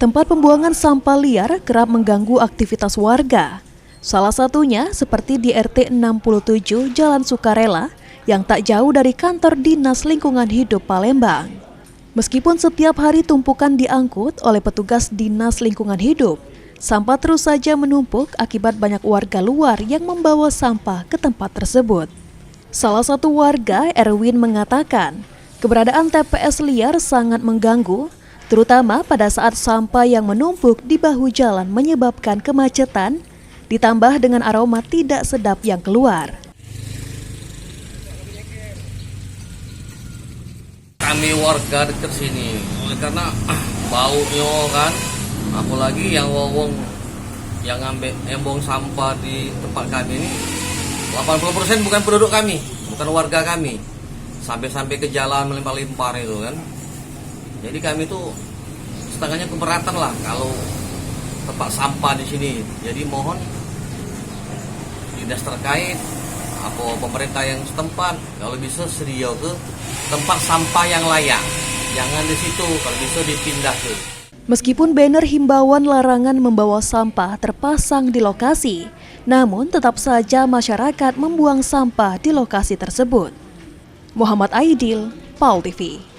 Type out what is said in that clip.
Tempat pembuangan sampah liar kerap mengganggu aktivitas warga. Salah satunya seperti di RT 67 Jalan Sukarela yang tak jauh dari kantor Dinas Lingkungan Hidup Palembang. Meskipun setiap hari tumpukan diangkut oleh petugas Dinas Lingkungan Hidup, sampah terus saja menumpuk akibat banyak warga luar yang membawa sampah ke tempat tersebut. Salah satu warga, Erwin, mengatakan keberadaan TPS liar sangat mengganggu, terutama pada saat sampah yang menumpuk di bahu jalan menyebabkan kemacetan, ditambah dengan aroma tidak sedap yang keluar. Kami warga dekat sini, oleh karena baunya kan, apalagi yang wong yang ngambil embong sampah di tempat kami ini, 80% bukan penduduk kami, bukan warga kami, sampai ke jalan melempar-lempar itu kan. Jadi kami tuh setengahnya keberatan lah kalau tempat sampah di sini. Jadi mohon dinas terkait apa pemerintah yang setempat kalau bisa sedia ke tempat sampah yang layak. Jangan di situ, kalau bisa dipindah ke. Meskipun banner himbauan larangan membawa sampah terpasang di lokasi, namun tetap saja masyarakat membuang sampah di lokasi tersebut. Muhammad Aidil, PAL TV.